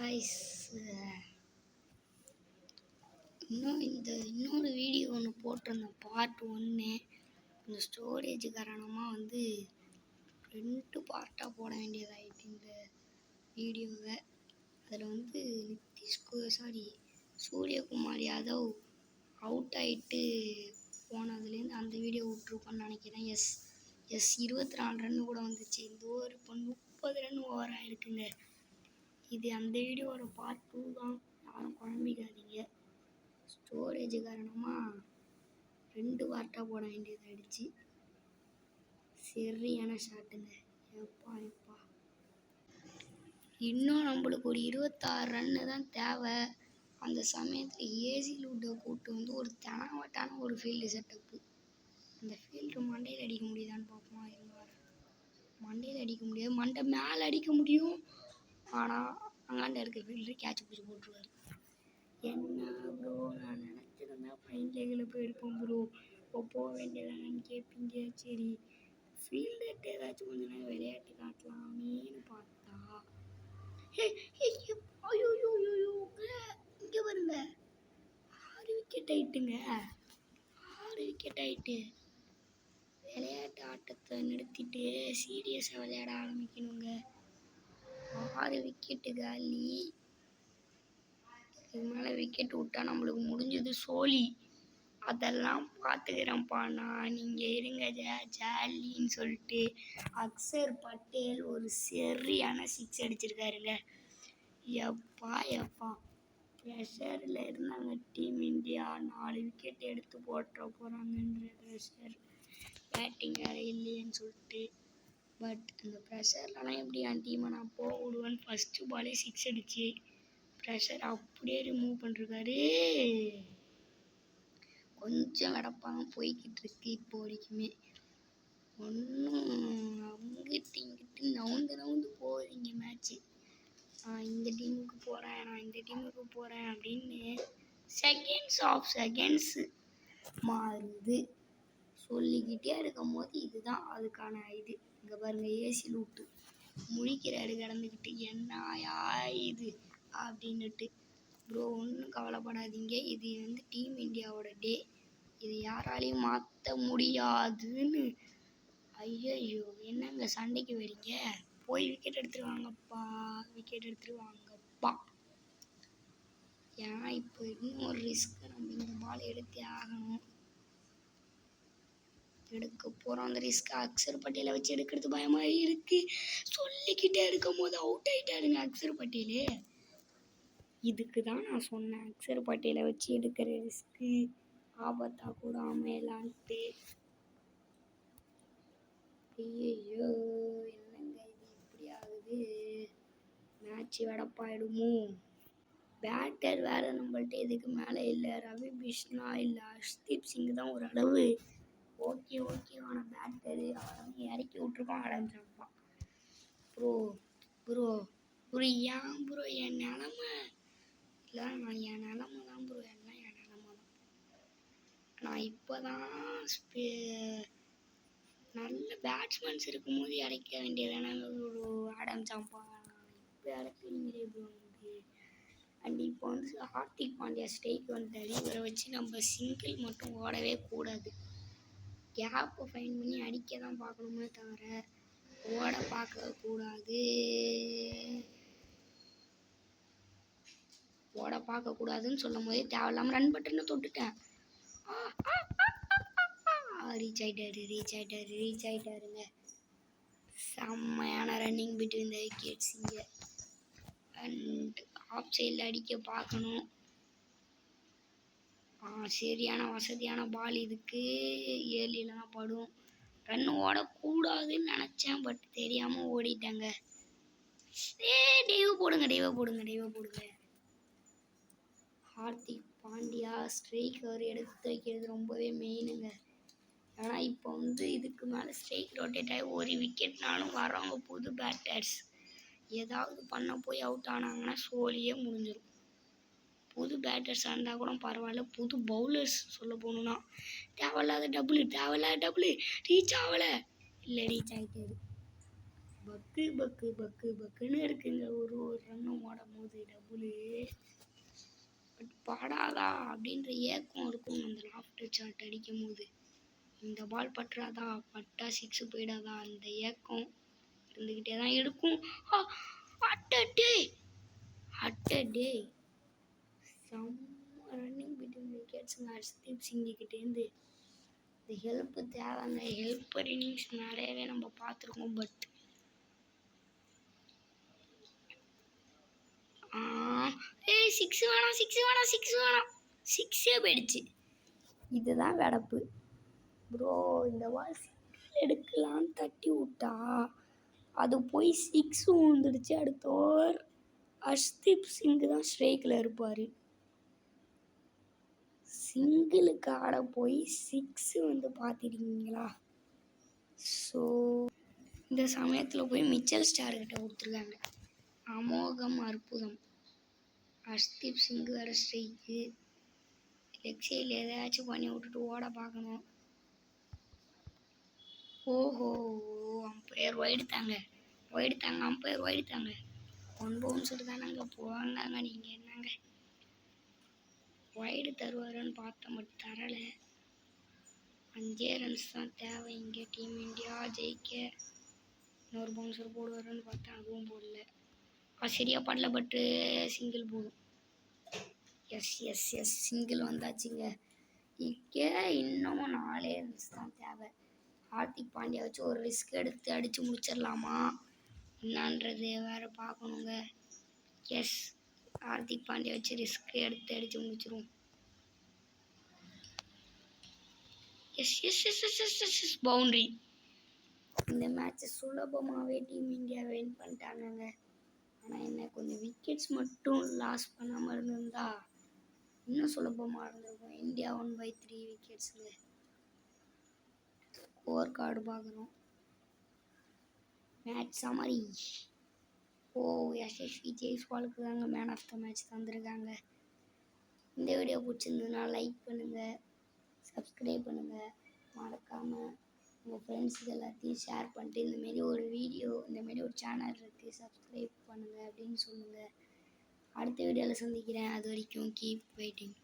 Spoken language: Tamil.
காய்ஸ், இன்னொரு வீடியோ ஒன்று போட்டிருந்தேன், பார்ட் 1. இந்த ஸ்டோரேஜ் காரணமாக 2 பார்ட்டாக போட வேண்டியதாகிட்டு இந்த வீடியோவை. அதில் சூரியகுமார் யாதவ் அவுட் ஆகிட்டு போனதுலேருந்து அந்த வீடியோ விட்ருக்கோன்னு நினைக்கிறேன். 24 ரன்னு கூட வந்துச்சு. இந்த ஓவர் இப்போ 30 ரன் ஓவர் ஆகிருக்குங்க. இது அந்த வீடியோவோட பார்ட் 2 தான். யாரும் குழம்பிக்காதீங்க. ஸ்டோரேஜ் காரணமாக 2 பார்ட்டாக போட வேண்டியதாகிடுச்சு. சரியான ஷாட்டுங்க. எப்பா இன்னும் நம்மளுக்கு ஒரு 26 ரன்னு தான் தேவை. அந்த சமயத்தில் ஏசி லூட்டை கூப்பிட்டு ஒரு தெனாவட்டான ஒரு ஃபீல்டு செட்டப்பு. அந்த ஃபீல்டு மண்டையில் அடிக்க முடியுதான்னு பார்ப்போம். மண்டையில் அடிக்க முடியாது, மண்டை மேலே அடிக்க முடியும். ஆனால் அங்காண்ட இருக்க ஃபீல்டர் கேட்ச் பிடிச்சி போட்டுருவார். என்ன ப்ரோ, நான் நினச்சிருந்தா ஃபைனல் போய் எடுப்போம் ப்ரோ, போக வேண்டியதானு கேட்பீங்க. சரி, ஃபீல்டர்கிட்ட ஏதாச்சும் கொஞ்ச நேரம் விளையாட்டு காட்டலாமேன்னு பார்த்தா இங்கே பாருங்க, 6 விக்கெட் ஆயிட்டுங்க. 6 விக்கெட் ஆயிட்டு விளையாட்டு ஆட்டத்தை நிறுத்திட்டு சீரியஸாக விளையாட ஆரம்பிக்கணுங்க. 6 விக்கெட்டு காலி. இது மேலே விக்கெட் விட்டா நம்மளுக்கு முடிஞ்சது சோலி. அதெல்லாம் பார்த்துக்கிறேன்ப்பா நான், நீங்கள் இருங்க ஜாலின்னு சொல்லிட்டு அக்சர் பட்டேல் ஒரு சரியான 6 அடிச்சிருக்காருங்க. எப்பா ப்ரெஷரில் இருந்தாங்க டீம் இந்தியா. 4 விக்கெட் எடுத்து போட்டுற போகிறாங்கன்ற ப்ரெஷர். பேட்டிங் வேறு இல்லையேன்னு சொல்லிட்டு. பட் அந்த ப்ரெஷர்லாம் எப்படி என் டீமை நான் போக விடுவேன்னு ஃபஸ்ட்டு பாலே 6 அடிச்சு ப்ரெஷர் அப்படியே ரிமூவ் பண்ணிருக்காரு. கொஞ்சம் வெடப்பாக போய்கிட்டு இருக்கு இப்போ வரைக்குமே. ஒன்றும் அங்கிட்டு இங்கிட்டு நவுந்து போகுதுங்க மேட்ச்சு. நான் இந்த டீமுக்கு போகிறேன் அப்படின்னு செகண்ட்ஸ் மாறுது. சொல்லிக்கிட்டே இருக்கும் போது இதுதான் அதுக்கான இது. இங்கே பாருங்கள், ஏசி லூட்டு முழிக்கிறாரு கிடந்துக்கிட்டு, என்ன இது அப்படின்னுட்டு. ப்ரோ ஒன்றும் கவலைப்படாதீங்க, இது டீம் இந்தியாவோட டே, இது யாராலையும் மாற்ற முடியாதுன்னு. ஐயோ, என்னங்க சண்டைக்கு வரீங்க? போய் விக்கெட் எடுத்துருவாங்கப்பா. ஏன்னா இப்போ இன்னும் ஒரு ரிஸ்க்கு, நம்ம இந்த பால் எடுத்தே ஆகணும். எடுக்க போகிறோம். அந்த ரிஸ்க் அக்சர் பட்டேலை வச்சு எடுக்கிறது பயமாக இருக்குது. சொல்லிக்கிட்டே இருக்கும் போது அவுட் ஆகிட்டாருங்க அக்சர் பட்டேலு. இதுக்கு தான் நான் சொன்னேன், அக்சர் பட்டேலை வச்சு எடுக்கிற ரிஸ்க்கு ஆபத்தாக கூட அமையலான்ட்டு. ஐயோ, என்னங்க இது இப்படி ஆகுது? மேட்ச் வெடப்பாயிடுமோ? பேட்டர் வேறு நம்மள்ட்ட இதுக்கு மேலே இல்லை. ரவி பிஷ்னா இல்லை ஹர்ஷ்தீப் சிங் தான் ஒரு அளவு ஓகேவான பேட்டரு. அவரை இறக்கி விட்ருக்கோம் ஆரம்பிச்சான்ப்பான். ப்ரோ ஏன் ப்ரோ என் நிலமை இல்லை? என் நிலமை தான் ப்ரோ, எல்லாம் என் நிலமை தான். நான் இப்போ தான் நல்ல பேட்ஸ்மேன்ஸ் இருக்கும்போது இறக்க வேண்டியதான ஒரு ஆரம்பிச்சான்ப்பான். இப்போ இறக்குறீங்களே ப்ரோ. அண்ட் இப்போ ஹார்திக் பாண்டியா ஸ்ட்ரைக் வந்துட்டாரு. இவரை வச்சு நம்ம சிங்கிள் மட்டும் ஓடவே கூடாது. கேப்பை ஃபைன் பண்ணி அடிக்க தான் பார்க்கணுமே தவிர ஓட பார்க்கக்கூடாதுன்னு சொல்லும் போதே தேவையில்லாமல் ரன் பட்டனை தொட்டுட்டேன். ரீச் ஆயிட்டாருங்க. செம்மையான ரன்னிங் பிட்வீன் த விக்கெட்ஸ் இங்கே. அண்ட் ஆஃப் சைடில் அடிக்க பார்க்கணும். சரியான வசதியான பால் இதுக்கு. ஏர்லியில் தான் படும். ரன் ஓடக்கூடாதுன்னு நினச்சேன், பட் தெரியாமல் ஓடிட்டாங்க. டெய்வ் போடுங்க. ஹார்திக் பாண்டியா ஸ்ட்ரைக்கர் எடுத்து வைக்கிறது ரொம்பவே மெயினுங்க. ஏன்னா இப்போ இதுக்கு மேலே ஸ்ட்ரைக் ரொட்டேட் ஆகி ஒரு விக்கெட்னாலும் வர்றவங்க புது பேட்டர்ஸ் ஏதாவது பண்ண போய் அவுட் ஆனாங்கன்னா சோழியே முடிஞ்சிடும். புது பேட்டர்ஸாக இருந்தால் கூட பரவாயில்ல, புது பவுலர்ஸ் சொல்ல போகணுன்னா தேவையில்லாத டபுள் ரீச் ஆகலை. இல்லை, ரீச் ஆகிட்டாரு. பக்குன்னு இருக்குங்க. ஒரு ரன்னும் ஓடும் போது படாதா அப்படின்ற ஏக்கம் இருக்கும் அந்த லாஃப்டர் ஷாட் அடிக்கும் போது. இந்த பால் பற்றாதா, பட்டா சிக்ஸ் போயிடாதா, அந்த ஏக்கம் இருந்துக்கிட்டே தான் இருக்கும். அட்டே அட்டே செம்ம ரன்னிங் பிட்வீன் விக்கெட்ஸுங்க ஹர்ஷ்தீப் சிங்கிக்கிட்டேருந்து. இந்த ஹெல்ப்பு தேவைங்க. ஹெல்ப்பர் இன்னிங்ஸ் நிறையவே நம்ம பார்த்துருக்கோம். பட் சிக்ஸ் வேணாம், சிக்ஸ் வேணாம், சிக்ஸ் வேணாம், சிக்ஸே போயிடுச்சு. இதுதான் வெடப்பு ப்ரோ. இந்த பால் சிக்ஸ் எடுக்கலான்னு தட்டி விட்டா அது போய் சிக்ஸ் விழுந்துடுச்சு. அடுத்த ஓவர் ஹர்ஷ்தீப் சிங் தான் ஸ்ட்ரைக்கில் இருப்பார். சிங்கிளுக்கு ஆட போய் சிக்ஸு பார்த்துருக்கீங்களா? ஸோ இந்த சமயத்தில் போய் மிச்சல் ஸ்டார்கிட்ட கொடுத்துருக்காங்க. அமோகம், அற்புதம். ஹர்ஷ்தீப் சிங் வேறு ஸ்ட்ரைக்கு. லெக் சைடில் எதாச்சும் பண்ணி விட்டுட்டு ஓட பார்க்கணும். ஓஹோ, அம்பையர் ஒயிடு தாங்க, ஒயிடு தாங்க, அம்பையர் ஒயிடு தாங்க. 1 பவுன்ஸுக்கு தானங்க போவாங்க. நீங்கள் என்னங்க ஒயிடு தருவாருன்னு பார்த்தா மட்டும் தரலை. 5 ரன்ஸ் தான் தேவை இங்கே டீம் இந்தியா ஜெயிக்க. இன்னொரு பவுன்சர் போடுவாருன்னு பார்த்தா அதுவும் போடல. சரியாக படல, பட்டு சிங்கிள் போடும். எஸ் எஸ் எஸ் சிங்கிள் வந்தாச்சுங்க. இங்கே இன்னமும் 4 ரன்ஸ் தான் தேவை. ஹார்திக் பாண்டியா வச்சு ஒரு ரிஸ்க் எடுத்து அடித்து முடிச்சிடலாமா என்னான்றது வேறு பார்க்கணுங்க. எஸ், ஹார்திக் பாண்டியா வச்சு ரிஸ்க் எடுத்து அடித்து முடிச்சிருவோம். Yes yes yes yes yes yes yes boundary. இந்த மேட்ச்சை சுலபமாகவே டீம் இந்தியா வின் பண்ணிட்டாங்கங்க. ஆனால் என்ன கொஞ்சம் விக்கெட்ஸ் மட்டும் லாஸ் பண்ணாமல் இருந்திருந்தா இன்னும் சுலபமாக இருந்திருக்கும். இந்தியா 1/3 விக்கெட்ஸுங்க. ஸ்கோர் கார்டு பார்க்குறோம். மேட்ச் சமரி. யசஸ்வி ஜெய்ஸ்வாலுக்கு தாங்க மேன் ஆஃப் த மேட்ச் தந்திருக்காங்க. இந்த வீடியோ பிடிச்சிருந்ததுன்னா லைக் பண்ணுங்கள், சப்ஸ்கிரைப் பண்ணுங்கள். மறக்காமல் உங்கள் ஃப்ரெண்ட்ஸுக்கு எல்லாத்தையும் ஷேர் பண்ணிட்டு இந்தமாரி ஒரு வீடியோ, இந்தமாரி ஒரு சேனல் இருக்குது, சப்ஸ்கிரைப் பண்ணுங்கள் அப்படின்னு சொல்லுங்கள். அடுத்த வீடியோவில் சந்திக்கிறேன். அது வரைக்கும் கீப் வெயிட்டிங்.